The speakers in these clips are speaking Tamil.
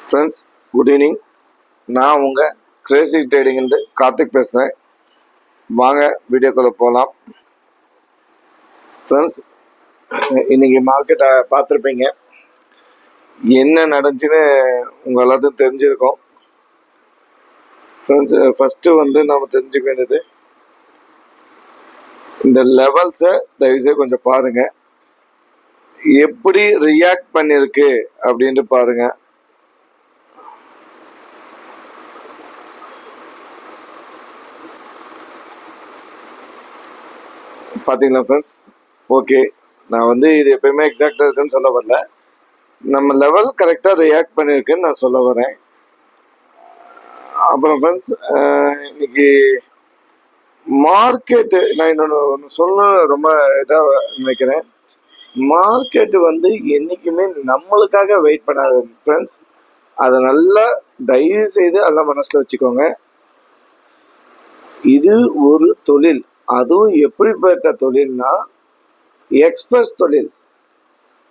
Friends, good evening. நான் உங்கள் கிரேசி ட்ரேடிங்லேருந்து கார்த்திக் பேசுகிறேன். வாங்க வீடியோக்குள்ளே போகலாம். ஃப்ரெண்ட்ஸ், இன்றைக்கி மார்க்கெட்டை பார்த்துருப்பீங்க. என்ன நடந்துச்சுன்னு உங்கள் எல்லாத்துக்கும் தெரிஞ்சிருக்கோம். ஃப்ரெண்ட்ஸ், ஃபஸ்ட்டு நம்ம தெரிஞ்சுக்க வேண்டியது, இந்த லெவல்ஸை தயவுசெய்து கொஞ்சம் பாருங்கள். எப்படி ரியாக்ட் பண்ணியிருக்கு அப்படின்ட்டு பாருங்கள். பார்த்தீங்களா ஃப்ரெண்ட்ஸ்? ஓகே, நான் இது எப்பயுமே எக்ஸாக்டாக இருக்குன்னு சொல்ல வரல. நம்ம லெவல் கரெக்டாக ரியாக்ட் பண்ணியிருக்குன்னு நான் சொல்ல வரேன். அப்புறம் ஃப்ரெண்ட்ஸ், இன்னைக்கு மார்க்கெட்டு நான் இன்னொன்று சொல்ல ரொம்ப இதாக நினைக்கிறேன். மார்க்கெட்டு என்றைக்குமே நம்மளுக்காக வெயிட் பண்ணாது ஃப்ரெண்ட்ஸ். அதை நல்லா தயவு செய்து எல்லாம் மனசில் வச்சுக்கோங்க. இது ஒரு தொழில். அதுவும் எப்படிப்பட்ட தொழில்னா எக்ஸ்பிரஸ் தொழில்.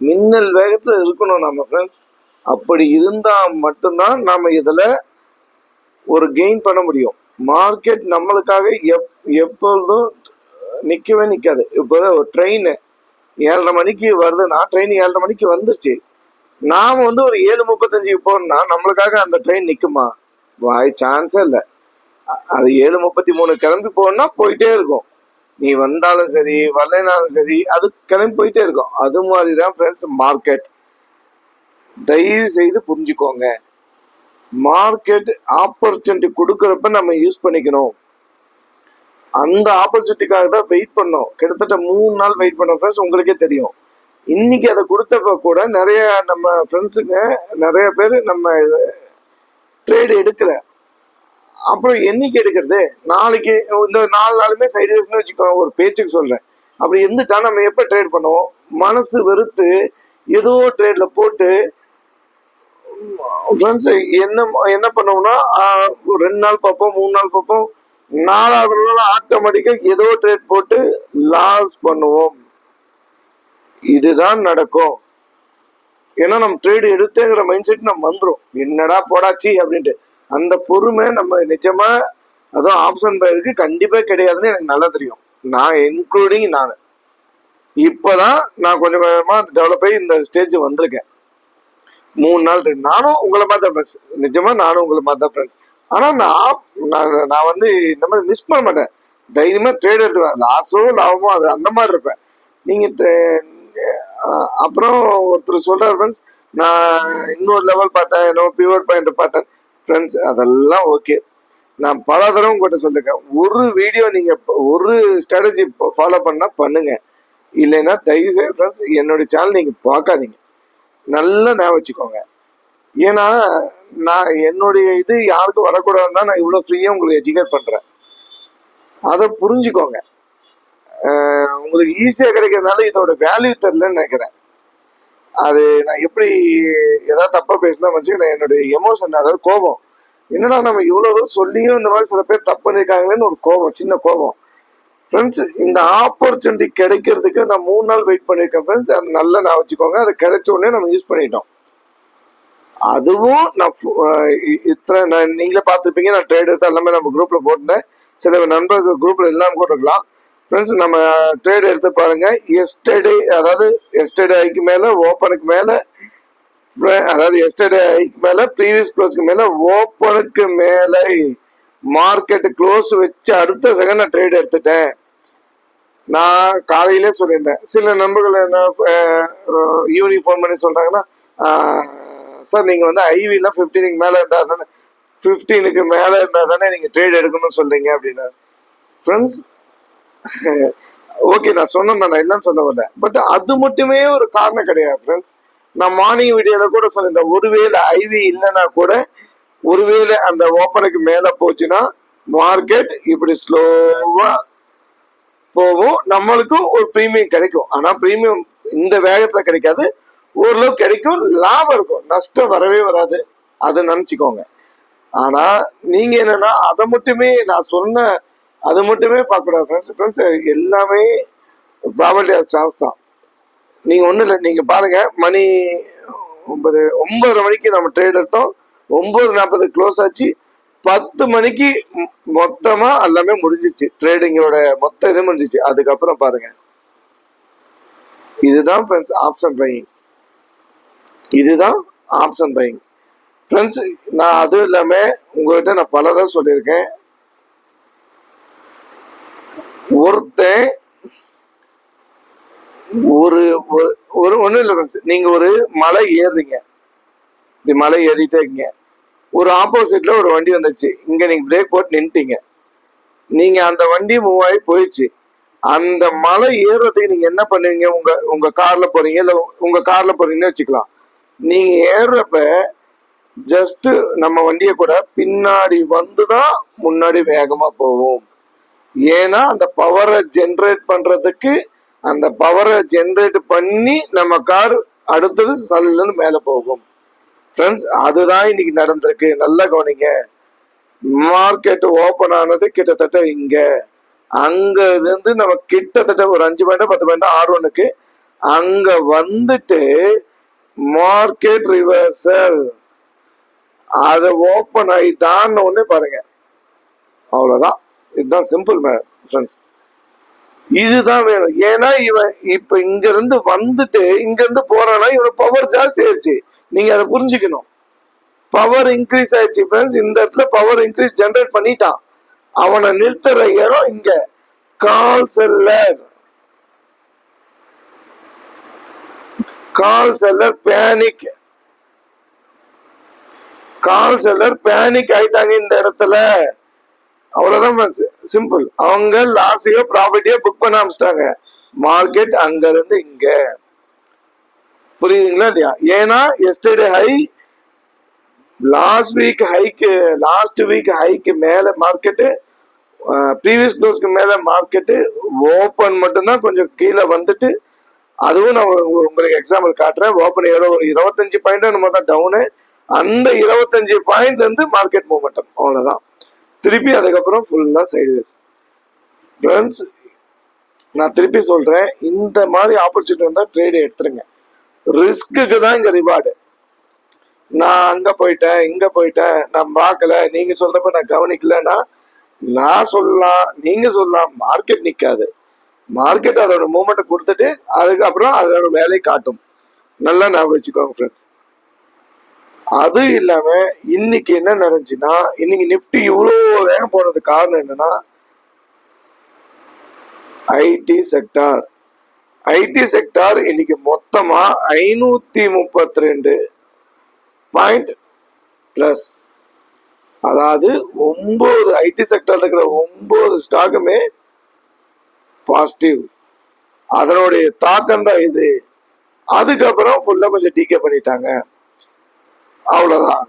மின்னல் வேகத்தில் இருக்கணும் நம்ம ஃப்ரெண்ட்ஸ். அப்படி இருந்தால் மட்டும்தான் நம்ம இதில் ஒரு கெயின் பண்ண முடியும். மார்க்கெட் நம்மளுக்காக எப்பொழுதும் நிற்கவே நிற்காது. இப்போ ஒரு ட்ரெயின் 7:30 மணிக்கு வருதுன்னா, ட்ரெயின் 7:30 மணிக்கு வந்துருச்சு. நாம் ஒரு 7:35 போகணும்னா நம்மளுக்காக அந்த ட்ரெயின் நிற்குமா? சான்ஸே இல்லை. அது 7:33 கிளம்பி போகணும்னா போயிட்டே இருக்கும். நீ வந்தாலும் சரி வரலைனாலும் சரி அது கிளம்பி போயிட்டே இருக்கும். அது மாதிரி தான் ஃப்ரெண்ட்ஸ் மார்க்கெட். தயவு செய்து புரிஞ்சுக்கோங்க. மார்க்கெட் ஆப்பர்ச்சுனிட்டி கொடுக்குறப்ப நம்ம யூஸ் பண்ணிக்கணும். அந்த ஆப்பர்ச்சுனிட்டிக்காக தான் வெயிட் பண்ணோம். கிட்டத்தட்ட 3 நாள் வெயிட் பண்ணோம் ஃப்ரெண்ட்ஸ். உங்களுக்கே தெரியும். இன்னைக்கு அதை கொடுத்தப்ப கூட நிறைய நம்ம ஃப்ரெண்ட்ஸுங்க நிறைய பேர் நம்ம ட்ரேடு எடுக்கல. அப்புறம் என்னைக்கு எடுக்கிறது? நாளைக்கு இந்த 4 நாளுமே சைட்வேஸ்னு வச்சுக்கோங்க, ஒரு பேச்சுக்கு சொல்றேன். அப்படி இருந்துட்டா நம்ம எப்போ ட்ரேட் பண்ணுவோம்? மனசு வெறுத்து ஏதோ ட்ரேட்ல போட்டு ஃப்ரெண்ட்ஸ் என்ன பண்ணுவோம்னா, 2 நாள் பார்ப்போம், 3 நாள் பார்ப்போம், 4வது நாள் ஆட்டோமேட்டிக்கா ஏதோ ட்ரேட் போட்டு லாஸ் பண்ணுவோம். இதுதான் நடக்கும். ஏன்னா நம்ம ட்ரேடு எடுத்தேங்கிற மைண்ட் செட் நம்ம வந்துடும். என்னடா போடாச்சு அப்படின்ட்டு. அந்த பொறுமை நம்ம நிஜமா அதுவும் ஆப்ஷன் பயிருக்கு கண்டிப்பா கிடையாதுன்னு எனக்கு நல்லா தெரியும். நான் இன்க்ளூடிங் நான் இப்பதான் நான் கொஞ்சம் கொஞ்சமா டெவலப் ஆகி இந்த ஸ்டேஜ் வந்திருக்கேன். 3 நாள் நானும் உங்களை மாதிரி தான் ஃப்ரெண்ட்ஸ். நிஜமா நானும் உங்களை மாதிரி தான் ஃப்ரெண்ட்ஸ். ஆனா நான் இந்த மாதிரி மிஸ் பண்ண மாட்டேன். தைரியமா ட்ரேட் எடுத்துவேன். லாஸோ லாபமோ அது அந்த மாதிரி இருப்பேன். நீங்க அப்புறம் ஒருத்தர் சொல்றாரு ஃப்ரெண்ட்ஸ், நான் இன்னொரு லெவல் பார்த்தேன், இன்னொரு பிவோட் பாயிண்ட் பார்த்தேன் ஃப்ரெண்ட்ஸ். அதெல்லாம் ஓகே. நான் பல தடவை உங்கள்கிட்ட சொல்லிருக்கேன், ஒரு வீடியோ நீங்க ஒரு ஸ்ட்ராட்டஜி ஃபாலோ பண்ணா பண்ணுங்க. இல்லைன்னா தயவுசெய்து ஃப்ரெண்ட்ஸ் என்னுடைய சேனல் நீங்க பார்க்காதீங்க. நல்லா ஞாபகம் வச்சுக்கோங்க. ஏன்னா நான் என்னுடைய இது யாருக்கும் வரக்கூடாதுன்னு தான் நான் இவ்வளோ ஃப்ரீயாக உங்களுக்கு எஜுகேட் பண்றேன். அதை புரிஞ்சுக்கோங்க. உங்களுக்கு ஈஸியாக கிடைக்கிறதுனால இதோட வேல்யூ தெரியலன்னு நினைக்கிறேன். அது நான் எப்படி ஏதாவது தப்பா பேசினா வச்சுக்கணும். என்னுடைய எமோஷன், அதாவது கோபம். என்னடா நம்ம இவ்வளவு சொல்லியும் இந்த மாதிரி சில பேர் தப்பு பண்ணிருக்காங்களேன்னு ஒரு கோபம், சின்ன கோபம் ஃப்ரெண்ட்ஸ். இந்த ஆப்பர்ச்சுனிட்டி கிடைக்கிறதுக்கு நான் 3 நாள் வெயிட் பண்ணிருக்கேன் ஃப்ரெண்ட்ஸ். அது நல்லா நான் வச்சுக்கோங்க. அது கிடைச்ச உடனே நம்ம யூஸ் பண்ணிட்டோம். அதுவும் நான் நீங்களே பார்த்துருப்பீங்க. நான் ட்ரேட் எடுத்து எல்லாமே நம்ம குரூப்ல போட்டிருந்தேன். சில நண்பர்கள் குரூப்ல எல்லாம் கூட இருக்கலாம் ஃப்ரெண்ட்ஸ். நம்ம ட்ரேட் எடுத்து பாருங்க. எஸ்டர்டே ஐக்கு மேல ஓப்பனுக்கு மேல, அதாவது எஸ்டர்டே ஐக்கு மேல ப்ரீவியஸ் க்ளோஸ்க்கு மேல ஓப்பனுக்கு மேல மார்க்கெட் க்ளோஸ் வச்சு அடுத்த செகண்ட் நான் ட்ரேட் எடுத்துட்டேன். நான் காலையிலே சொல்லியிருந்தேன். சில நண்பர்கள் என்ன ஈவினிங் ஃபோன் பண்ணி சொல்றாங்கன்னா, சார் நீங்க ஐவில 15க்கு மேல இருந்தா தானே, 15க்கு மேல இருந்தா தானே நீங்க ட்ரேட் எடுக்கணும்னு சொல்றீங்க அப்படின்னா ஃப்ரெண்ட்ஸ். ஓகே, நான் சொன்னேன், நான் இல்லைன்னு சொல்ல வரல. பட் அது மட்டுமே ஒரு காரணம் கிடையாது ஃப்ரெண்ட்ஸ். நான் மார்னிங் வீடியோல கூட சொல்லியிருந்தேன், ஒருவேளை ஐவி இல்லைன்னா கூட, ஒருவேளை அந்த ஓப்பனுக்கு மேல போச்சுன்னா மார்க்கெட் இப்படி ஸ்லோவா போகும். நம்மளுக்கும் ஒரு ப்ரீமியம் கிடைக்கும். ஆனா ப்ரீமியம் இந்த வேகத்துல கிடைக்காது. ஓரளவு கிடைக்கும், லாபம் இருக்கும், நஷ்டம் வரவே வராது. அதை நினைச்சுக்கோங்க. ஆனா நீங்க என்னன்னா அதை மட்டுமே நான் சொன்ன அது மட்டுமே பார்க்கக்கூடாது ஃப்ரெண்ட்ஸ். ஃப்ரெண்ட்ஸ் எல்லாமே ப்ராபர்ட்டி ஆஃப் சான்ஸ் தான். நீங்க ஒன்றும் இல்லை, நீங்க பாருங்க, மணி 9:30 மணிக்கு நம்ம ட்ரேட் எடுத்தோம். 9:40 க்ளோஸ் ஆச்சு. 10 மணிக்கு மொத்தமா எல்லாமே முடிஞ்சிச்சு. ட்ரேடிங்கோட மொத்த இது முடிஞ்சிச்சு. அதுக்கப்புறம் பாருங்க, இதுதான் ஃப்ரெண்ட்ஸ் ஆப்ஷன் பையிங். இதுதான் ஆப்ஷன் பையிங் ஃப்ரெண்ட்ஸ். நான் அதுவும் இல்லாம உங்ககிட்ட நான் பலதான் சொல்லியிருக்கேன். ஒருத்தன் ஒரு ஒண்ணும் இல்லை ஃப்ரெண்ட்ஸ். நீங்க ஒரு மலை ஏறுறீங்க, இப்படி மலை ஏறிட்டே இருக்கீங்க. ஒரு ஆப்போசிட்ல ஒரு வண்டி வந்துச்சு. இங்க நீங்க பிரேக் போட்டு நின்ட்டீங்க. நீங்க அந்த வண்டி மூவ் ஆகி போயிடுச்சு. அந்த மலை ஏறுறதுக்கு நீங்க என்ன பண்ணுவீங்க? உங்க கார்ல போறீங்க, இல்ல உங்க கார்ல போறீங்கன்னு வச்சுக்கலாம். நீங்க ஏறுறப்ப ஜஸ்ட் நம்ம வண்டியை கூட பின்னாடி வந்துதான் முன்னாடி வேகமா போகும். ஏன்னா அந்த பவரை ஜென்ரேட் பண்றதுக்கு, அந்த பவரை ஜென்ரேட் பண்ணி நம்ம கார் அடுத்தது சல்லுன்னு மேல போகும். ஃப்ரெண்ட்ஸ், அதுதான் இன்னைக்கு நடந்திருக்கு. நல்லா கவனிங்க. மார்க்கெட் ஓபன் ஆனது கிட்டத்தட்ட இங்க, அங்க இருந்து நம்ம கிட்டத்தட்ட ஒரு 5 பாயிண்ட் 10 பாயிண்ட் R1க்கு அங்க வந்துட்டு மார்க்கெட் ரிவர்சல் அதை ஓபன் ஆகி தான் ஒண்ணு பாருங்க. அவ்வளவுதான். இதுதான் சிம்பிள் ஃப்ரெண்ட்ஸ். இதுதான் வேணும். ஏன்னா இவன் இப்ப இங்க இருந்து வந்துட்டு இங்க இருந்து போறானா, இவனோட பவர் ஜாஸ்தி ஆயிடுச்சு. நீங்க அதை புரிஞ்சுக்கணும். பவர் இன்க்ரீஸ் ஆயிடுச்சு ஃப்ரெண்ட்ஸ். இந்த இடத்துல பவர் இன்க்ரீஸ் ஜெனரேட் பண்ணிட்டான். அவனை நிறுத்துற இடம் இங்க. கால் செல்லர் பேனிக். கால் செல்லர் பேனிக் ஆயிட்டாங்க இந்த இடத்துல. அவ்வளவுதான் சிம்பிள். அவங்க லாஸையோ ப்ராஃபிட்டையோ புக் பண்ண ஆரம்பிச்சிட்டாங்க. மார்க்கெட் அங்க இருந்து இங்க. புரியுதுங்களா இல்லையா? ஏன்னா yesterday high, last week haiku மேல மார்க்கெட்டு, ப்ரீவியஸ் க்ளோஸ்க்கு மேல மார்க்கெட்டு ஓப்பன் மட்டும்தான் கொஞ்சம் கீழே வந்துட்டு, அதுவும் நான் உங்களுக்கு எக்ஸாம்பிள் காட்டுறேன். ஓப்பன் ஒரு 25 பாயிண்ட் நம்ம தான் டவுனு. அந்த 25 பாயிண்ட்ல இருந்து மார்க்கெட் மூமெண்டம். அவ்வளவுதான். திருப்பி அதுக்கப்புறம் ஃபுல்லா சைட்வேஸ். ஃப்ரெண்ட்ஸ், நான் திருப்பி சொல்றேன், இந்த மாதிரி ஆப்பர்ச்சுனிட்டி வந்தா ட்ரேட் எடுத்துருங்க. ரிஸ்க்கு தான் இங்க ரிவார்டு. நான் அங்க போயிட்டேன், இங்க போயிட்டேன், நான் பார்க்கல, நீங்க சொல்றப்ப நான் கவனிக்கலன்னா நான் சொல்லலாம், நீங்க சொல்லலாம், மார்க்கெட் நிக்காது. மார்க்கெட் அதோட மூமெண்ட்டை கொடுத்துட்டு அதுக்கப்புறம் அதோட வேலையை காட்டும். நல்லா ஞாபகம் வச்சுக்கோங்க ஃப்ரெண்ட்ஸ். அது இல்லாம இன்னைக்கு என்ன நடந்துச்சுன்னா, இன்னைக்கு நிப்டி இவ்வளவு வேகம் போனது காரணம் என்னன்னா, ஐடி செக்டார் இன்னைக்கு மொத்தமா 532 பாயிண்ட் பிளஸ். அதாவது 9 ஐடி செக்டர்ல இருக்கிற 9 ஸ்டாக்குமே பாசிட்டிவ். அதனுடைய தாக்கம் தான் இது. அதுக்கப்புறம் ஃபுல்லா கொஞ்சம் டீகே பண்ணிட்டாங்க. அவ்வளவுதான்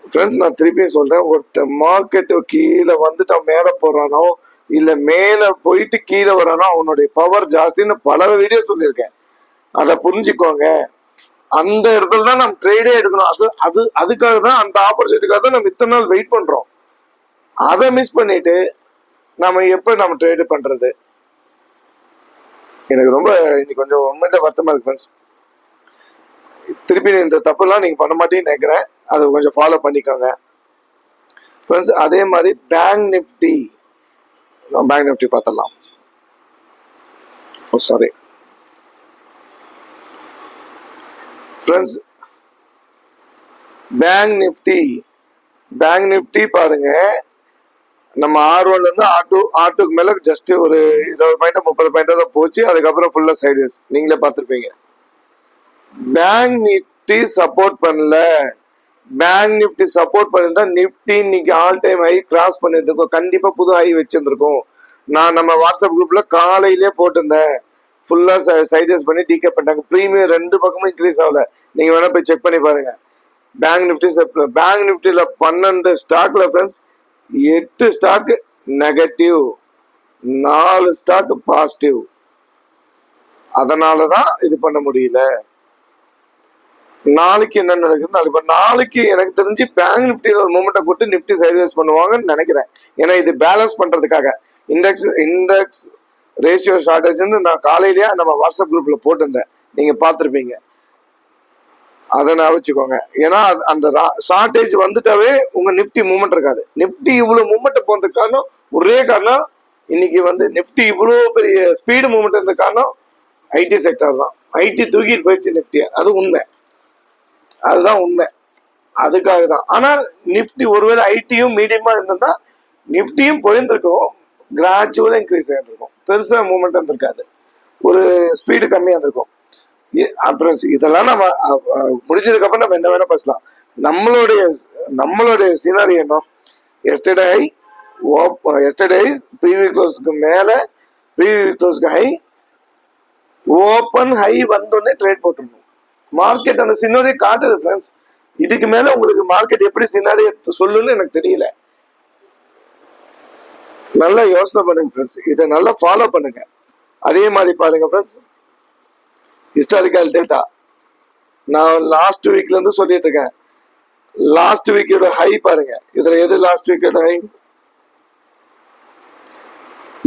ஃப்ரெண்ட்ஸ். நான் திருப்பியும் சொல்றேன், ஒருத்த மார்க்கெட்டு கீழே வந்துட்டு மேல போறானோ, இல்ல மேல போயிட்டு கீழே வரானோ, அவனுடைய பவர் ஜாஸ்தின்னு பல வீடியோ சொல்லியிருக்கேன். அதை புரிஞ்சுக்கோங்க. அந்த இடத்துல தான் நம்ம ட்ரேடே எடுக்கணும். அதுக்காக தான், அந்த ஆப்பர்ச்சுனிட்டிக்காக தான் நம்ம இத்தனை நாள் வெயிட் பண்றோம். அதை மிஸ் பண்ணிட்டு நம்ம எப்ப நம்ம ட்ரேடு பண்றது? எனக்கு ரொம்ப இன்னைக்கு கொஞ்சம் உண்மையில வருத்தமா இருக்கு ஃப்ரெண்ட்ஸ். திருப்பி இந்த தப்புலாம் நீங்க பண்ண மாட்டேன்னு நினைக்கிறேன். அதை கொஞ்சம் ஃபாலோ பண்ணிக்கோங்க ஃப்ரெண்ட்ஸ். அதே மாதிரி பேங்க் நிஃப்டி பார்த்தலாம். சாரி ஃப்ரெண்ட்ஸ், பேங்க் நிஃப்டி பாருங்க. நம்ம R1ல இருந்து R2க்கு மேல ஜஸ்ட் ஒரு 20 பாயிண்ட் 30 பாயிண்ட் தான் போச்சு. அதுக்கப்புறம் ஃபுல்லா சைட்வேஸ். நீங்களே பார்த்துருப்பீங்க. பேங்க் நிஃப்டி சப்போர்ட் பண்ணல. பேங்க் நிஃப்டி சப்போர்ட் பண்ணிருந்தா நிஃப்டி இன்னைக்கு ஆல் டைம் ஹை கிராஸ் பண்ணிருக்கும். கண்டிப்பா புது ஹை வச்சிருந்திருக்கும். நான் நம்ம வாட்ஸ்அப் குரூப்ல காலையிலே போட்டிருந்தேன். ஃபுல்லா சைட்வேஸ் பண்ணி டீகே பண்ணிட்டாங்க. ப்ரீமியம் 2 பக்கமும் இன்க்ரீஸ் ஆகல. நீங்க வேணா போய் செக் பண்ணி பாருங்க. பேங்க் நிஃப்டில 12 ஸ்டாக்ல friends 8 stock negative, 4 stock positive. அதனாலதான் இது பண்ண முடியல. நாளைக்கு என்ன நடக்குது? நாளைக்கு எனக்கு தெரிஞ்சு பேங்க் நிஃப்டியில ஒரு மூமெண்ட்டை கொடுத்து நிஃப்டி சைட்வேஸ் பண்ணுவாங்கன்னு நினைக்கிறேன். ஏன்னா இது பேலன்ஸ் பண்றதுக்காக இண்டெக்ஸ் ரேஷியோ ஷார்டேஜ்னு நான் காலையிலேயே நம்ம வாட்ஸ்அப் குரூப்ல போட்டிருந்தேன். நீங்க பார்த்துருப்பீங்க. அதை நான் வச்சுக்கோங்க. ஏன்னா அந்த ஷார்டேஜ் வந்துட்டாவே உங்க நிப்டி மூவ்மெண்ட் இருக்காது. நிப்டி இவ்வளவு மூவ்மெண்ட் போனதுக்கு காரணம் ஒரே காரணம், இன்னைக்கு வந்து நிப்டி இவ்வளவு பெரிய ஸ்பீடு மூவ்மெண்ட் இருந்த காரணம் ஐடி செக்டர் தான். ஐடி தூக்கிட்டு போயிடுச்சு நிப்டியை, அது உண்மை, அதுதான் உண்மை. அதுக்காக தான். ஆனா நிப்டி ஒருவேளை ஐடியும் மீடியமா இருந்திருந்தா நிப்டியும் போயிருந்திருக்கும், கிராஜுவலா இன்க்ரீஸ் ஆயிருக்கும், பெருசா மூவ்மெண்ட் இருந்திருக்காது, ஒரு ஸ்பீடு கம்மியா இருந்திருக்கும். அப்புறம் இதெல்லாம் நம்ம முடிஞ்சதுக்கு அப்புறம் நம்ம என்ன வேணா பேசலாம். நம்மளுடைய சினாரி என்ன, எஸ்டர்டே ஹை, எஸ்டர்டே ப்ரீவியூ க்ளோஸ்க்கு மேல, ப்ரீவியூ க்ளோஸ்க்கு ஹை, ஓப்பன் ஹை வந்தோடனே ட்ரேட் போட்டுருணும். மார்க்கெட் அந்த சினாரியை காட்டுது ஃப்ரெண்ட்ஸ். இதுக்கு மேல உங்களுக்கு மார்க்கெட் எப்படி சினாரியை சொல்லுன்னு எனக்கு தெரியல. நல்லா யோசனை பண்ணுங்க ஃப்ரெண்ட்ஸ், இதை நல்லா ஃபாலோ பண்ணுங்க. அதே மாதிரி பாருங்க ஃப்ரெண்ட்ஸ், ஹிஸ்டாரிக்கல் டேட்டா நான் லாஸ்ட் வீக்ல இருந்து சொல்லிட்டு இருக்கேன். லாஸ்ட் வீக்கோட ஹை பாருங்க. இதுல எது லாஸ்ட் வீக்கோட ஹை?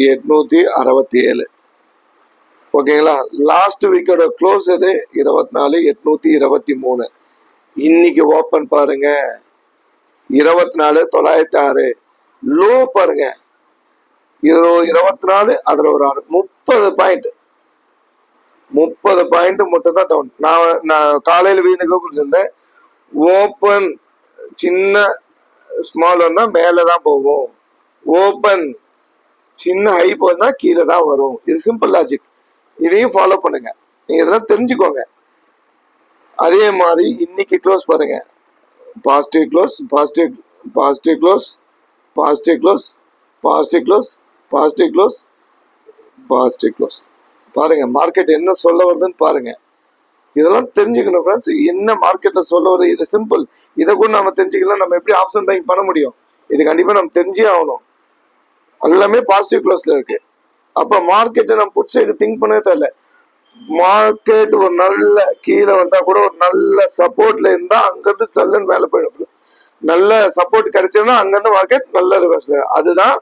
867. ஓகேங்களா? லாஸ்ட் வீக்கோட க்ளோஸ் எது? 24,823. இன்னைக்கு ஓப்பன் பாருங்க 24,906. லோ பாருங்க 24, அதுல ஒரு 30 பாயிண்ட், 30 பாயிண்ட் மட்டும் தான் டவுன். நான் காலையில வீட்டுக்கு கொடுத்திருந்தேன், ஓப்பன் சின்ன ஸ்மால் வந்தா மேலதான் போகும், ஓப்பன் சின்ன ஹை போனா கீழே தான் வரும். இது சிம்பிள் லாஜிக். இதையும் ஃபாலோ பண்ணுங்க, நீங்க இதெல்லாம் தெரிஞ்சுக்கோங்க. அதே மாதிரி இன்னைக்கு க்ளோஸ் பாருங்க, positive close, positive positive close, positive close, positive close, positive close, positive close. பாருங்க மார்க்கெட் என்ன சொல்ல வருதுன்னு பாருங்க. இதெல்லாம் தெரிஞ்சுக்கணும் ஃப்ரெண்ட்ஸ், என்ன மார்க்கெட்ல சொல்ல வருது. இது சிம்பிள். இதை கூட நம்ம தெரிஞ்சுக்கலாம். நம்ம எப்படி ஆப்ஷன் பையிங் பண்ண முடியும்? இது கண்டிப்பா நம்ம தெரிஞ்சே ஆகணும். எல்லாமே பாசிட்டிவ் க்ளோஸ்ல இருக்கு. அப்ப மார்க்கெட்டை நம்ம புட் சைடு திங்க் பண்ணவே தெரியல. மார்க்கெட் ஒரு நல்ல கீழே வந்தா கூட ஒரு நல்ல சப்போர்ட்ல இருந்தா அங்கிருந்து செல்லுன்னு மேல போயிடும். நல்ல சப்போர்ட் கிடைச்சதுன்னா அங்கிருந்து மார்க்கெட் நல்ல ரிவர்ஸ்ல. அதுதான்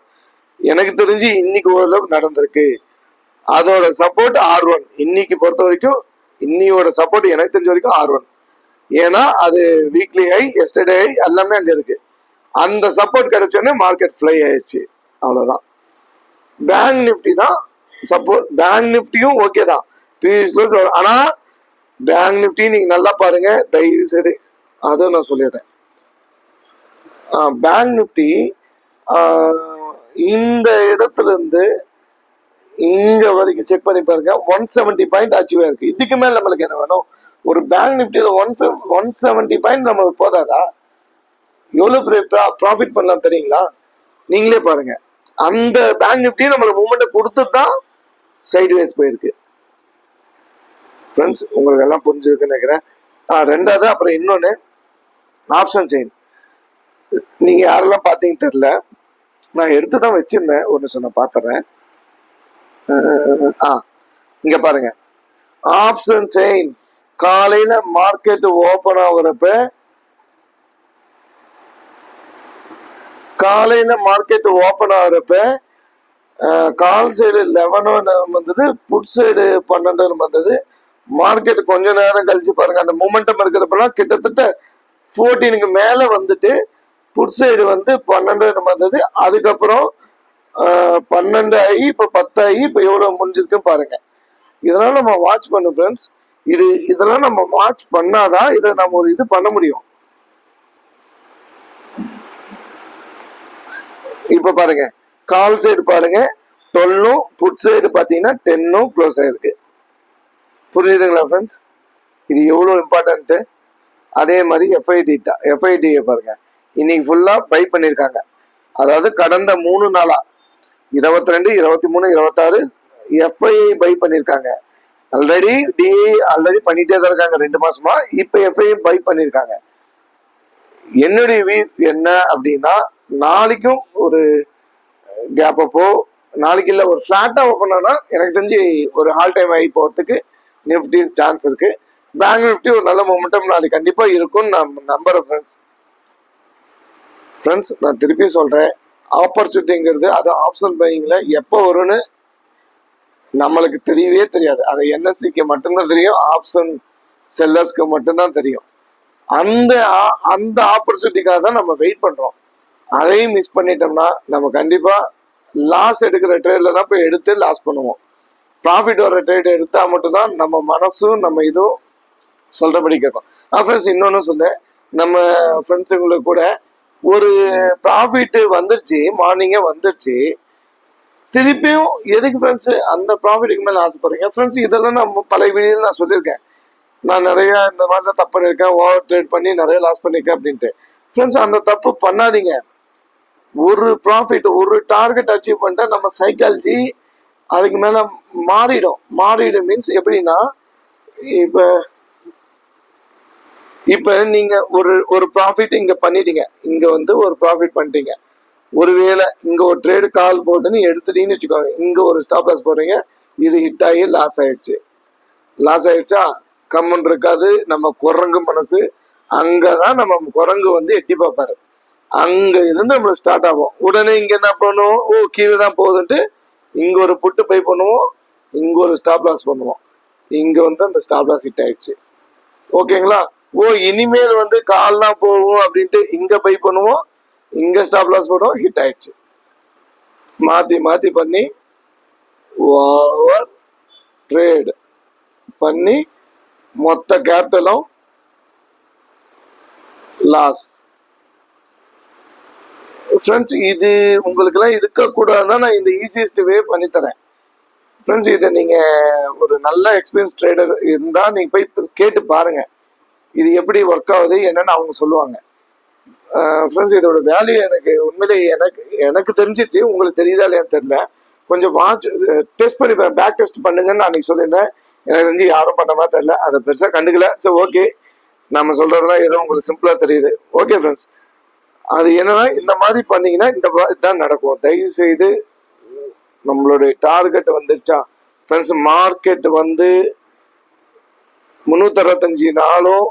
எனக்கு தெரிஞ்சு இன்னைக்கு ஓரளவுக்கு நடந்திருக்கு. அதோட சப்போர்ட் R1 இன்னைக்கு பொறுத்த வரைக்கும். இன்னையோட சப்போர்ட் எனக்கு தெரிஞ்ச வரைக்கும் R1. ஏன்னா அது வீக்லி ஹை, எஸ்டர்டே ஹை எல்லாமே அங்க இருக்கு. அந்த சப்போர்ட் கிடைச்சோடனே மார்க்கெட் ஃப்ளை ஆயிடுச்சு, அவ்வளவுதான். பேங்க் நிப்டி தான் சப்போர்ட். பேங்க் நிப்டியும் ஓகே தான், ஆனா பேங்க் நிப்டி நீங்க நல்லா பாருங்க தயவு செய்து, அதுவும் நான் சொல்லிடுறேன். பேங்க் நிப்டி இந்த இடத்துல இருந்து இங்க வரைக்கும் செக் பண்ணி பாருங்க, 170 பாயிண்ட் அச்சீவ் ஆயிருக்கு. இதுக்கு மேல நம்மளுக்கு என்ன வேணும்? ஒரு பேங்க் நிப்டியில 170 பாயிண்ட் நம்மளுக்கு போதாதா? எவ்வளவு ப்ராஃபிட் பண்ணலாம் தெரியுங்களா? நீங்களே பாருங்க. அந்த பேங்க் நிப்டி நம்மளுக்கு மூவ்மெண்ட் கொடுத்துட்டு தான் சைட்வேஸ் போயிருக்கு. ஃப்ரெண்ட்ஸ் உங்களுக்கு எல்லாம் புரிஞ்சிருக்குன்னு நினைக்கிறேன். ரெண்டாவது அப்புறம் இன்னொன்னு, ஆப்ஷன் செயின். நீங்க யாரெல்லாம் பாத்தீங்க தெரியல, நான் எடுத்துதான் வச்சிருந்தேன், ஒரு நிமிஷம் நான் பாத்துறேன். இங்க பாருங்க, ஆப்ஷன் செயின் காலையில மார்க்கெட் ஓபன் ஆகுறப்ப, காலையில மார்க்கெட் ஓபன் ஆகுறப்ப கால் சைடு 11 வந்தது, புட் சைடு 12 வந்தது. மார்க்கெட் கொஞ்ச நேரம் கழிச்சு பாருங்க, அந்த மூமெண்டம் இருக்கிறப்பெல்லாம் கிட்டத்தட்ட 14க்கு மேல வந்துட்டு புட் சைடு வந்து 12 வந்தது. அதுக்கப்புறம் 12 ஆகி இப்ப 10 ஆகி இப்ப எவ்வளவு முடிஞ்சிருக்குன்னு பாருங்க. இதெல்லாம் நம்ம வாட்ச் பண்ணும் ஃப்ரெண்ட்ஸ். இதெல்லாம் நம்ம வாட்ச் பண்ணாதான் இதை நம்ம ஒரு இது பண்ண முடியும். இப்ப பாருங்க, கால் சைடு பாருங்க 12, புட் சைடு பாத்தீங்கன்னா 10 க்ளோஸ் ஆயிருக்கு. புரியுதுங்களா ஃப்ரெண்ட்ஸ்? இது எவ்வளவு இம்பார்ட்டன்ட். அதே மாதிரி எஃப்ஐடி பாருங்க, இன்னைக்கு ஃபுல்லா பை பண்ணிருக்காங்க. அதாவது கடந்த 3 நாளா 22, 23, 26 எஃப்ஐஐ பை பண்ணிருக்காங்க. ஆல்ரெடி டிஐ ஆல்ரெடி பண்ணிட்டே தான் இருக்காங்க 2 மாசமா. இப்ப எஃப்ஐஐ பை பண்ணிருக்காங்க. என்னுடைய வியூ என்ன அப்படின்னா, நாளைக்கும் ஒரு கேப் அப்போ, நாளைக்கு இல்ல ஒரு பிளாட்டா ஓப்பன் ஆனா எனக்கு தெரிஞ்சு ஒரு ஹால் டைம் ஆகி போறதுக்கு நிஃப்டி சான்ஸ் இருக்கு. பேங்க் நிஃப்டி ஒரு நல்ல மொமெண்டம் நாளைக்கு கண்டிப்பா இருக்கும்னு நான் நம்புறேன் ஃப்ரெண்ட்ஸ். நான் திருப்பி சொல்றேன், ஆப்பர்ச்சுனிட்டிங்கிறது அது ஆப்ஷன் பையிங்ல எப்போ வரும்னு நம்மளுக்கு தெரியவே தெரியாது. அது என்எஸ்சிக்கு மட்டும்தான் தெரியும், ஆப்ஷன் செல்லர்ஸ்க்கு மட்டும்தான் தெரியும். அந்த அந்த ஆப்பர்ச்சுனிட்டிக்காக தான் நம்ம வெயிட் பண்றோம். அதையும் மிஸ் பண்ணிட்டோம்னா நம்ம கண்டிப்பா லாஸ் எடுக்கிற ட்ரேட்ல தான் போய் எடுத்து லாஸ் பண்ணுவோம். ப்ராஃபிட் வர ட்ரேட் எடுத்தா மட்டும்தான் நம்ம மனசும் நம்ம இதுவும் சொல்றபடி கேட்கும். ஃப்ரெண்ட்ஸ் இன்னொன்னு சொன்னேன், நம்ம ஃப்ரெண்ட்ஸுங்களுக்கு கூட ஒரு ப்ராஃபிட் வந்துருச்சு, மார்னிங்கே வந்துருச்சு, திருப்பியும் எதுக்கு ஃப்ரெண்ட்ஸ் அந்த ப்ராஃபிட்டுக்கு மேலே ஆசைப்படுறீங்க? ஃப்ரெண்ட்ஸ் இதெல்லாம் நம்ம பழைய வீடியோ நான் சொல்லியிருக்கேன். நான் நிறைய இந்த மாதிரி தப்பு பண்ணியிருக்கேன், ஓவர் ட்ரேட் பண்ணி நிறைய லாஸ் பண்ணியிருக்கேன் அப்படின்ட்டு. ஃப்ரெண்ட்ஸ் அந்த தப்பு பண்ணாதீங்க. ஒரு ப்ராஃபிட் ஒரு டார்கெட் அச்சீவ் பண்ணிட்டா நம்ம சைக்காலஜி அதுக்கு மேல மாறிடும் மீன்ஸ் எப்படின்னா, இப்ப இப்ப நீங்க ஒரு ப்ராஃபிட் இங்க பண்ணிட்டீங்க, இங்க வந்து ஒரு ப்ராஃபிட் பண்ணிட்டீங்க. ஒருவேளை இங்க ஒரு ட்ரேடு கால் போகுதுன்னு எடுத்துட்டீங்கன்னு வச்சுக்கோங்க, இங்க ஒரு ஸ்டாப் லாஸ் போடுறீங்க, இது ஹிட் ஆகி லாஸ் ஆயிடுச்சா கம்மன் இருக்காது நம்ம குரங்கு மனசு. அங்கதான் நம்ம குரங்கு வந்து எட்டி பார்ப்பாரு. அங்க இருந்து நம்மளுக்கு ஸ்டார்ட் ஆகும். உடனே இங்க என்ன பண்ணுவோம், ஓ கீழே தான் போகுதுன்ட்டு இங்க ஒரு புட்டு பை பண்ணுவோம், இங்க ஒரு ஸ்டாப் லாஸ் பண்ணுவோம். இங்க வந்து அந்த ஸ்டாப் லாஸ் ஹிட் ஆயிடுச்சு, ஓகேங்களா? ஓ இனிமேல் வந்து கால் தான் போகும் அப்படின்ட்டு இங்க பை பண்ணுவோம், இங்க ஸ்டாப் லாஸ் பண்ணுவோம், ஹிட் ஆயிடுச்சு. மாத்தி பண்ணி ஓவர் ட்ரேட் பண்ணி மொத்த கேபிட்டலும் லாஸ். ஃப்ரெண்ட்ஸ் இது உங்களுக்கு எல்லாம் இருக்கக்கூடாதுதான் நான் இந்த ஈஸியஸ்ட் வே பண்ணி தரேன். ஃப்ரெண்ட்ஸ் இதை நீங்க ஒரு நல்ல எக்ஸ்பீரியன்ஸ் ட்ரேடர் இருந்தா நீங்க போய் கேட்டு பாருங்க, இது எப்படி ஒர்க் ஆகுது என்னன்னு அவங்க சொல்லுவாங்க. ஃப்ரெண்ட்ஸ் இதோட வேல்யூ எனக்கு உண்மையிலே எனக்கு தெரிஞ்சிச்சு, உங்களுக்கு தெரியுதா இல்லையான்னு தெரியல. கொஞ்சம் டெஸ்ட் பண்ணி பேக் டெஸ்ட் பண்ணுங்கன்னு நான் அன்னைக்கு சொல்லியிருந்தேன். எனக்கு தெரிஞ்சு யாரும் பண்ண மாதிரி தெரியல, அதை பெருசாக கண்டுக்கல. சரி ஓகே, நம்ம சொல்றதெல்லாம் ஏதோ உங்களுக்கு சிம்பிளா தெரியுது. ஓகே ஃப்ரெண்ட்ஸ், அது என்னன்னா இந்த மாதிரி பண்ணீங்கன்னா இந்த தான் நடக்கும். தயவு செய்து நம்மளுடைய டார்கெட் வந்துருச்சா ஃப்ரெண்ட்ஸ், மார்க்கெட் வந்து 365 நாளும்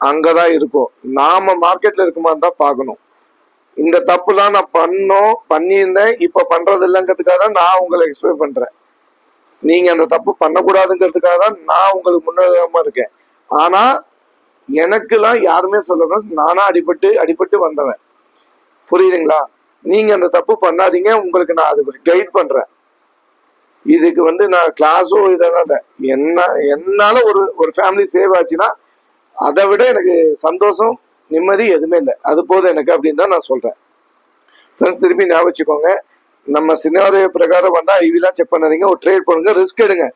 அங்கதான் இருக்கும். நாம மார்க்கெட்ல இருக்குமா தான் பார்க்கணும். இந்த தப்புலாம் நான் பண்ணியிருந்தேன், இப்ப பண்றது இல்லைங்கிறதுக்காக தான் நான் உங்களை எக்ஸ்பிளைன் பண்றேன். நீங்க அந்த தப்பு பண்ணக்கூடாதுங்கிறதுக்காக தான் நான் உங்களுக்கு முன்னேறமா இருக்கேன். ஆனா எனக்குலாம் யாருமே சொல்ல, நானா அடிபட்டு வந்தவன், புரியுதுங்களா? நீங்க அந்த தப்பு பண்ணாதீங்க, உங்களுக்கு நான் அதுக்கு கைட் பண்றேன். இதுக்கு வந்து நான் கிளாஸோ இதெல்லாம் என்னால ஒரு ஃபேமிலி சேவ் ஆச்சுன்னா அதை விட எனக்கு சந்தோஷம் நிம்மதி எதுவுமே இல்லை. அது போதும் எனக்கு அப்படின்னு தான் நான் சொல்றேன். ஃப்ரெண்ட்ஸ் திருப்பி ஞாபகம் வச்சுக்கோங்க, நம்ம சினாரியோ பிரகாரம் வந்தா ஐவிலாம் செக் பண்ணாதீங்க, ஒரு ட்ரேட் பண்ணுங்க, ரிஸ்க் எடுங்க.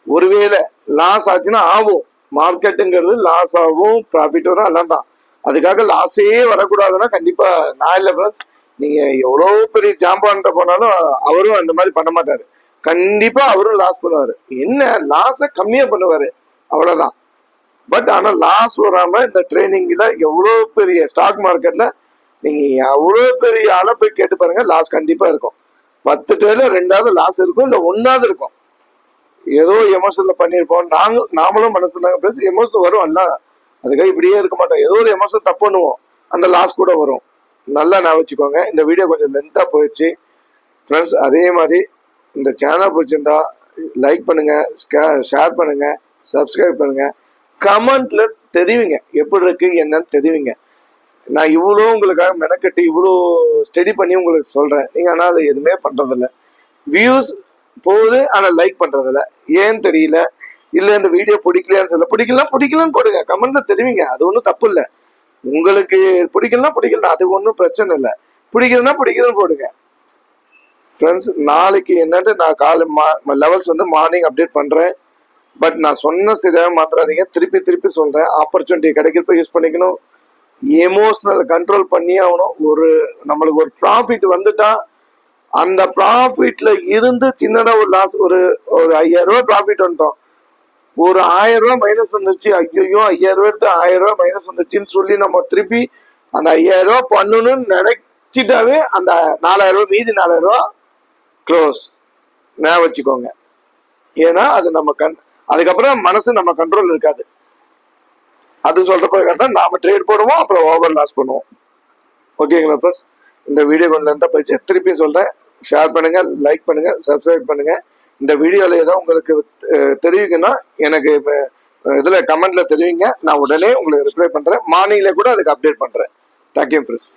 ஒருவேளை லாஸ் ஆச்சுன்னா ஆகும், மார்க்கெட்டுங்கிறது லாஸ் ஆகும், ப்ராஃபிட் வரும், எல்லாம் தான். அதுக்காக லாஸே வரக்கூடாதுன்னா கண்டிப்பா நான் இல்லை ஃப்ரெண்ட்ஸ். நீங்க எவ்வளவு பெரிய ஜாம்பான்ட்ட போனாலும் அவரும் அந்த மாதிரி பண்ண மாட்டாரு. கண்டிப்பா அவரும் லாஸ் பண்ணுவாரு. என்ன லாஸை கம்மியா பண்ணுவாரு, அவ்வளவுதான். பட் ஆனா லாஸ் வராம இந்த ட்ரைனிங்ல எவ்வளவு பெரிய ஸ்டாக் மார்க்கெட்ல நீங்க எவ்வளவு பெரிய ஆளை போய் கேட்டு பாருங்க, லாஸ் கண்டிப்பா இருக்கும். 10 ட்ரேட்ல 2வது லாஸ் இருக்கும், இல்ல 1வது இருக்கும். ஏதோ எமோஷன்ல பண்ணிருப்போம், நாமளும் மனசுல பேசி எமோஷன் வரும், அல்ல அதுக்காக இப்படியே இருக்க மாட்டோம். ஏதோ ஒரு எமோஷன் தப்பு பண்ணுவோம், அந்த லாஸ் கூட வரும். நல்லா ஞாபகம் வச்சுக்கோங்க. இந்த வீடியோ கொஞ்சம் லென்த்தா போயிடுச்சு ஃப்ரெண்ட்ஸ். அதே மாதிரி இந்த சேனல் பிடிச்சிருந்தா லைக் பண்ணுங்க, ஷேர் பண்ணுங்க, சப்ஸ்கிரைப் பண்ணுங்க, கமெண்ட்ல தெரிவிங்க எப்படி இருக்கு என்னன்னு தெரிவிங்க. நான் இவ்வளோ உங்களுக்காக மெனக்கட்டு இவ்வளோ ஸ்டடி பண்ணி உங்களுக்கு சொல்றேன், நீங்க ஆனா அதை எதுவுமே பண்றதில்ல. வியூஸ் போகுது ஆனா லைக் பண்றதில்ல, ஏன்னு தெரியல. இல்ல இந்த வீடியோ பிடிக்கலையான்னு சொல்ல, பிடிக்கலன்னு போடுங்க, கமெண்ட்ல தெரிவிங்க, அது ஒன்றும் தப்பு இல்லை. உங்களுக்கு பிடிக்கலாம், அது ஒன்றும் பிரச்சனை இல்லை. பிடிக்குதுன்னு போடுங்க ஃப்ரெண்ட்ஸ். நாளைக்கு என்னட்டு நான் காலை லெவல்ஸ் வந்து மார்னிங் அப்டேட் பண்றேன். பட் நான் சொன்ன சரியாக மாத்திராதீங்க, திருப்பி சொல்றேன். ஆப்பர்ச்சுனிட்டி கிடைக்கிறப்ப யூஸ் பண்ணிக்கணும், எமோஷனல் கண்ட்ரோல் பண்ணி ஆகணும். நம்மளுக்கு ஒரு ப்ராஃபிட் வந்துட்டா அந்த ப்ராஃபிட்ல இருந்து சின்னதா ஒரு லாஸ், ஒரு 5000 ரூபாய் ப்ராஃபிட் வந்துட்டோம், ஒரு 1000 ரூபாய் மைனஸ் வந்துருச்சு, ஐயோ 5000 ரூபாய் எடுத்து 1000 ரூபாய் மைனஸ் வந்துருச்சுன்னு சொல்லி நம்ம திருப்பி அந்த 5000 ரூபாய் பண்ணணும்னு நினைச்சிட்டாவே அந்த 4000 ரூபாய் மீதி 4000 ரூபாய் க்ளோஸ். ஞாபகம் வச்சுக்கோங்க. ஏன்னா அது நம்ம அதுக்கப்புறம் மனசு நம்ம கண்ட்ரோல் இருக்காது. அது சொல்ற பிரகாரம் தான் நாம ட்ரேட் போடுவோம், அப்புறம் ஓவர் லாஸ் பண்ணுவோம். ஓகேங்களா ஃப்ரெண்ட்ஸ், இந்த வீடியோ கொஞ்சம் இருந்தா போயிடுச்சு. திருப்பி சொல்றேன், ஷேர் பண்ணுங்க, லைக் பண்ணுங்க, சப்ஸ்கிரைப் பண்ணுங்க. இந்த வீடியோல ஏதோ உங்களுக்கு தெரிவிக்கணும்னா எனக்கு இதுல கமெண்ட்ல தெரிவிங்க, நான் உடனே உங்களுக்கு ரிப்ளை பண்றேன். மார்னிங்ல கூட அதுக்கு அப்டேட் பண்றேன். Thank you friends.